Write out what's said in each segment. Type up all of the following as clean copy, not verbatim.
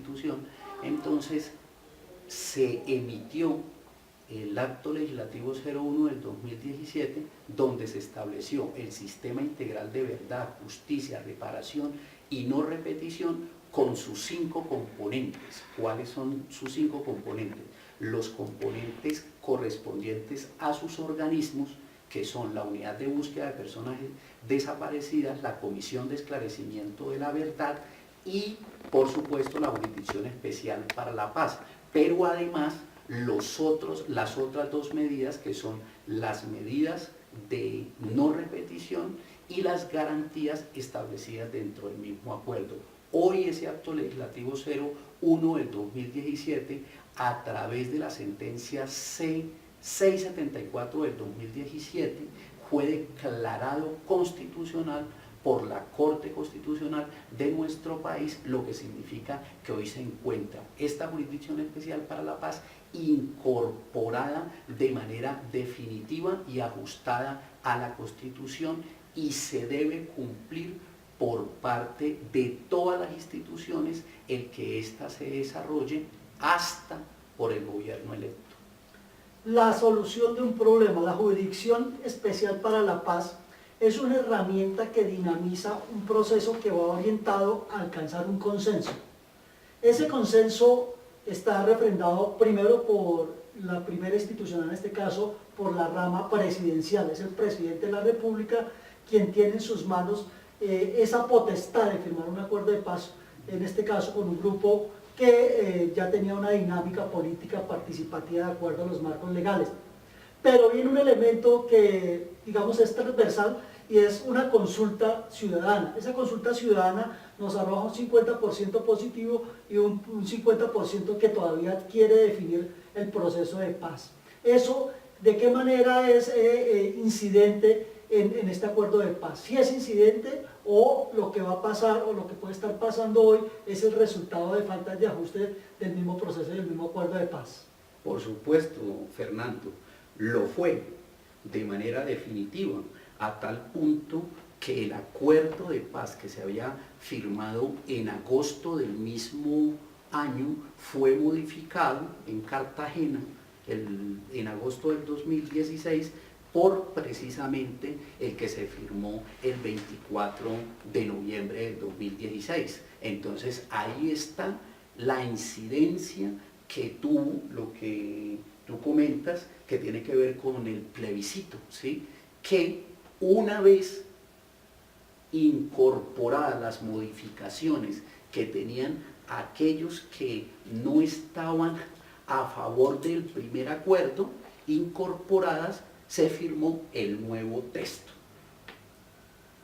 Constitución, entonces se emitió el acto legislativo 01 del 2017, donde se estableció el sistema integral de verdad, justicia, reparación y no repetición con sus 5 componentes. ¿Cuáles son sus 5 componentes? Los componentes correspondientes a sus organismos, que son la unidad de búsqueda de personas desaparecidas, la comisión de esclarecimiento de la verdad y, por supuesto, la jurisdicción especial para la paz. Pero además, las otras 2 medidas, que son las medidas de no repetición y las garantías establecidas dentro del mismo acuerdo. Hoy ese acto legislativo 01 del 2017, a través de la sentencia C674 del 2017, fue declarado constitucional por la Corte Constitucional de nuestro país, lo que significa que hoy se encuentra esta Jurisdicción Especial para la Paz incorporada de manera definitiva y ajustada a la Constitución, y se debe cumplir por parte de todas las instituciones el que ésta se desarrolle hasta por el gobierno electo. La solución de un problema, la Jurisdicción Especial para la Paz, es una herramienta que dinamiza un proceso que va orientado a alcanzar un consenso. Ese consenso está refrendado primero por la primera institución, en este caso por la rama presidencial. Es el presidente de la República quien tiene en sus manos esa potestad de firmar un acuerdo de paz, en este caso con un grupo que ya tenía una dinámica política participativa de acuerdo a los marcos legales. Pero viene un elemento que, digamos, es transversal, y es una consulta ciudadana. Esa consulta ciudadana nos arroja un 50% positivo y un 50% que todavía quiere definir el proceso de paz. Eso, ¿de qué manera es incidente en este acuerdo de paz? Si es incidente, o lo que va a pasar o lo que puede estar pasando hoy es el resultado de faltas de ajuste del mismo proceso y del mismo acuerdo de paz. Por supuesto, Fernando, lo fue de manera definitiva, a tal punto que el acuerdo de paz que se había firmado en agosto del mismo año fue modificado en Cartagena en agosto del 2016 por precisamente el que se firmó el 24 de noviembre del 2016. Entonces ahí está la incidencia que tuvo lo que tú comentas, que tiene que ver con el plebiscito, ¿sí? Que una vez incorporadas las modificaciones que tenían aquellos que no estaban a favor del primer acuerdo, incorporadas, se firmó el nuevo texto.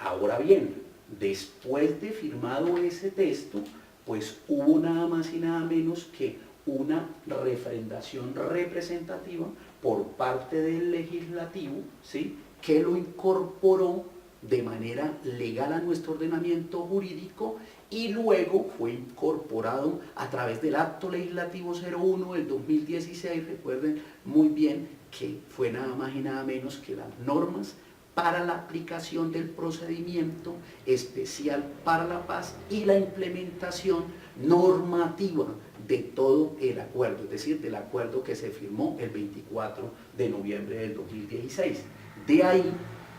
Ahora bien, después de firmado ese texto, pues hubo nada más y nada menos que una refrendación representativa por parte del legislativo, ¿sí?, que lo incorporó de manera legal a nuestro ordenamiento jurídico, y luego fue incorporado a través del acto legislativo 01 del 2016, recuerden muy bien que fue nada más y nada menos que las normas para la aplicación del procedimiento especial para la paz y la implementación normativa de todo el acuerdo, es decir, del acuerdo que se firmó el 24 de noviembre del 2016. De ahí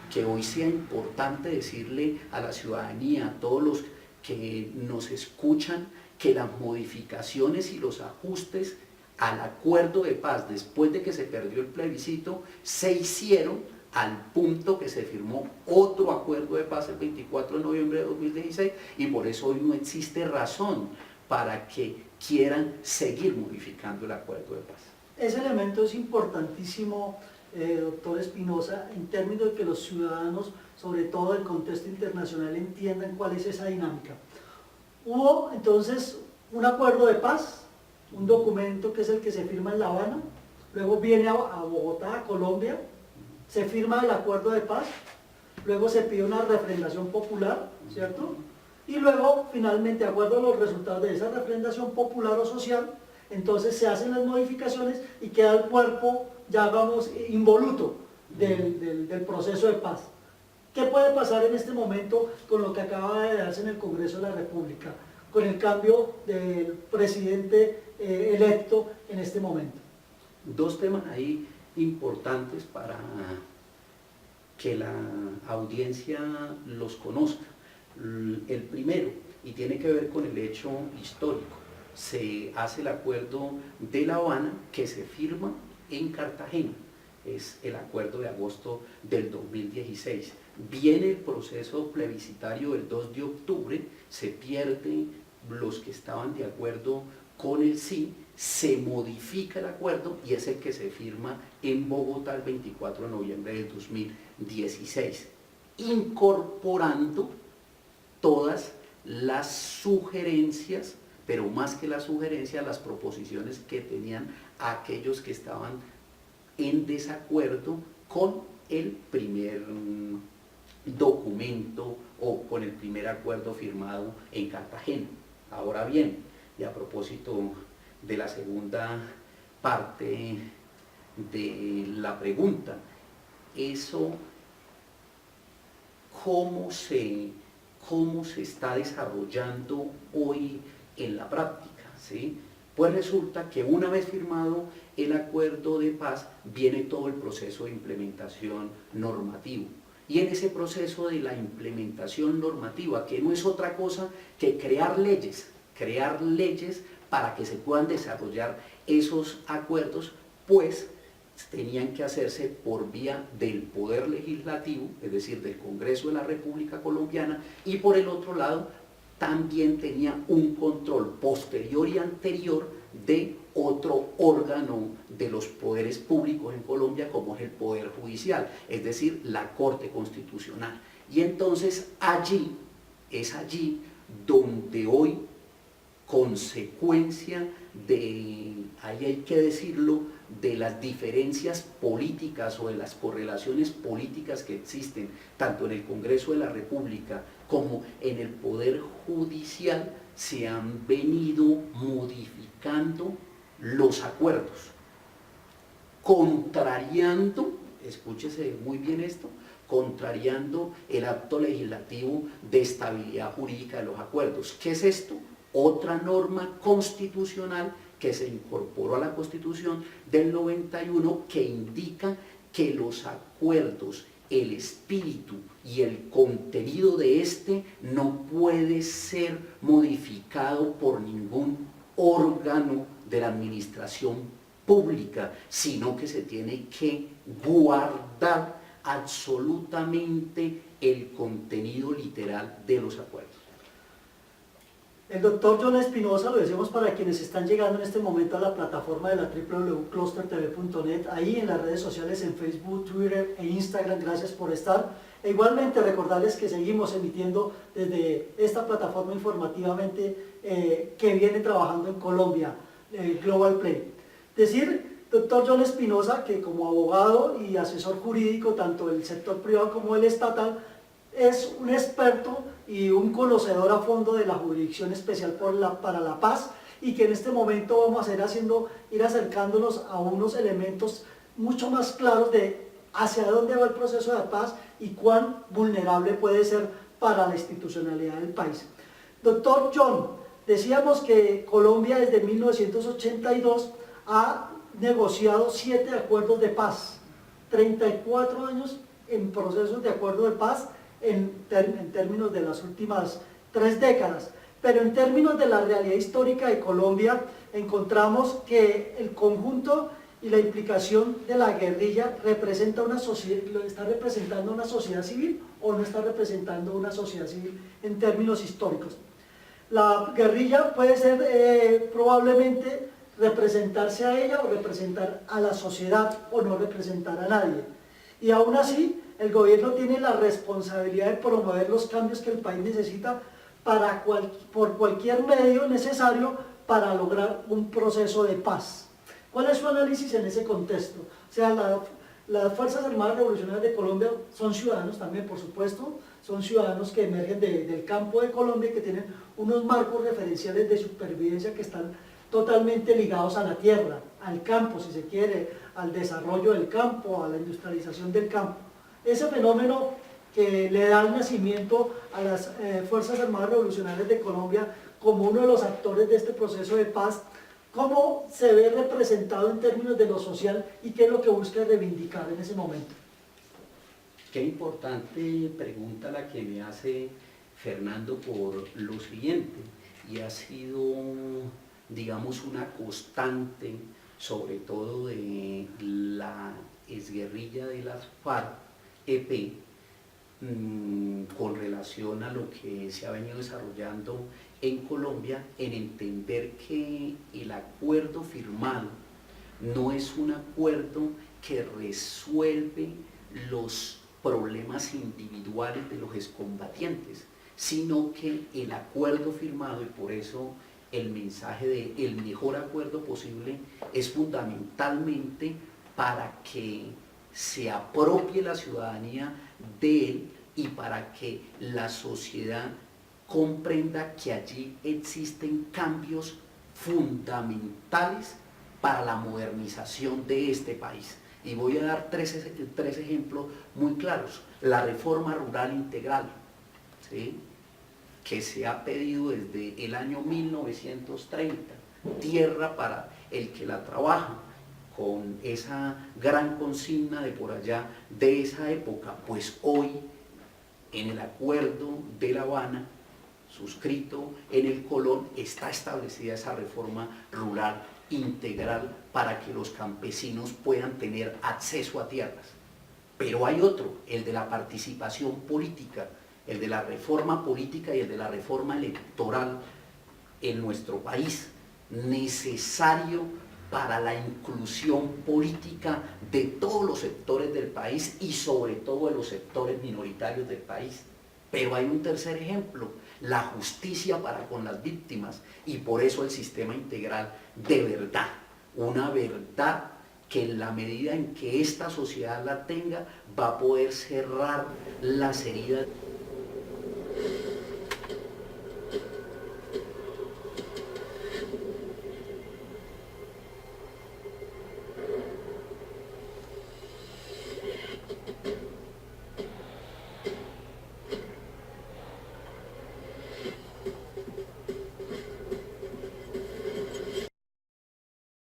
que hoy sea importante decirle a la ciudadanía, a todos los que nos escuchan, que las modificaciones y los ajustes al acuerdo de paz después de que se perdió el plebiscito se hicieron al punto que se firmó otro acuerdo de paz el 24 de noviembre de 2016, y por eso hoy no existe razón para que quieran seguir modificando el acuerdo de paz. Ese elemento es importantísimo, doctor Espinosa, en términos de que los ciudadanos, sobre todo el contexto internacional, entiendan cuál es esa dinámica. Hubo entonces un acuerdo de paz, un documento que es el que se firma en La Habana, luego viene a Bogotá, a Colombia, se firma el acuerdo de paz, luego se pide una refrendación popular, ¿cierto? Y luego, finalmente, de acuerdo a los resultados de esa refrendación popular o social, entonces se hacen las modificaciones y queda el cuerpo, ya vamos, involuto del proceso de paz. ¿Qué puede pasar en este momento con lo que acaba de darse en el Congreso de la República? con el cambio del presidente electo en este momento. Dos temas ahí importantes para que la audiencia los conozca. El primero, y tiene que ver con el hecho histórico, se hace el acuerdo de La Habana que se firma en Cartagena, es el acuerdo de agosto del 2016. Viene el proceso plebiscitario del 2 de octubre, se pierden los que estaban de acuerdo con el sí, se modifica el acuerdo y es el que se firma en Bogotá el 24 de noviembre de 2016, incorporando todas las sugerencias, pero más que las sugerencias, las proposiciones que tenían aquellos que estaban en desacuerdo con el primer documento o con el primer acuerdo firmado en Cartagena. Ahora bien, y a propósito de la segunda parte de la pregunta, eso cómo se está desarrollando hoy en la práctica, ¿sí? Pues resulta que una vez firmado el acuerdo de paz, viene todo el proceso de implementación normativo. Y en ese proceso de la implementación normativa, que no es otra cosa que crear leyes para que se puedan desarrollar esos acuerdos, pues tenían que hacerse por vía del Poder Legislativo, es decir, del Congreso de la República Colombiana, y por el otro lado también tenía un control posterior y anterior de otro órgano de los poderes públicos en Colombia, como es el Poder Judicial, es decir, la Corte Constitucional. Y entonces es allí donde hoy, consecuencia de, ahí hay que decirlo, de las diferencias políticas o de las correlaciones políticas que existen tanto en el Congreso de la República como en el Poder Judicial, se han venido modificando los acuerdos, contrariando, escúchese muy bien esto, contrariando el acto legislativo de estabilidad jurídica de los acuerdos. ¿Qué es esto? Otra norma constitucional que se incorporó a la Constitución del 91 que indica que los acuerdos, el espíritu y el contenido de este no puede ser modificado por ningún órgano de la administración pública, sino que se tiene que guardar absolutamente el contenido literal de los acuerdos. El doctor John Espinosa, lo decimos para quienes están llegando en este momento a la plataforma de la www.clustertv.net, ahí en las redes sociales, en Facebook, Twitter e Instagram, gracias por estar. E igualmente recordarles que seguimos emitiendo desde esta plataforma informativamente que viene trabajando en Colombia, Global Play. Decir, doctor John Espinosa, que como abogado y asesor jurídico, tanto del sector privado como del estatal, es un experto y un conocedor a fondo de la Jurisdicción Especial para la Paz, y que en este momento vamos a ir acercándonos a unos elementos mucho más claros de hacia dónde va el proceso de paz y cuán vulnerable puede ser para la institucionalidad del país. Doctor John, decíamos que Colombia desde 1982 ha negociado 7 acuerdos de paz, 34 años en procesos de acuerdo de paz, en términos de las últimas 3 décadas, pero en términos de la realidad histórica de Colombia encontramos que el conjunto y la implicación de la guerrilla representa una sociedad, ¿está representando una sociedad civil o no está representando una sociedad civil en términos históricos? La guerrilla puede ser probablemente representarse a ella o representar a la sociedad o no representar a nadie, y aún así el gobierno tiene la responsabilidad de promover los cambios que el país necesita por cualquier medio necesario para lograr un proceso de paz. ¿Cuál es su análisis en ese contexto? O sea, las Fuerzas Armadas Revolucionarias de Colombia son ciudadanos también, por supuesto, son ciudadanos que emergen del campo de Colombia y que tienen unos marcos referenciales de supervivencia que están totalmente ligados a la tierra, al campo, si se quiere, al desarrollo del campo, a la industrialización del campo. Ese fenómeno que le da el nacimiento a las Fuerzas Armadas Revolucionarias de Colombia como uno de los actores de este proceso de paz, ¿cómo se ve representado en términos de lo social y qué es lo que busca reivindicar en ese momento? Qué importante pregunta la que me hace Fernando por lo siguiente, y ha sido, digamos, una constante, sobre todo de la exguerrilla de las FARC-EP, con relación a lo que se ha venido desarrollando en Colombia, en entender que el acuerdo firmado no es un acuerdo que resuelve los problemas individuales de los excombatientes, sino que el acuerdo firmado, y por eso el mensaje de el mejor acuerdo posible, es fundamentalmente para que se apropie la ciudadanía de él y para que la sociedad comprenda que allí existen cambios fundamentales para la modernización de este país. Y voy a dar tres ejemplos muy claros. La reforma rural integral, ¿sí?, que se ha pedido desde el año 1930, tierra para el que la trabaja, con esa gran consigna de por allá de esa época. Pues hoy, en el acuerdo de La Habana, suscrito en el Colón, está establecida esa reforma rural integral para que los campesinos puedan tener acceso a tierras. Pero hay otro, el de la participación política, el de la reforma política y el de la reforma electoral en nuestro país, necesario para la inclusión política de todos los sectores del país y sobre todo de los sectores minoritarios del país. Pero hay un tercer ejemplo, la justicia para con las víctimas, y por eso el sistema integral de verdad, una verdad que en la medida en que esta sociedad la tenga, va a poder cerrar las heridas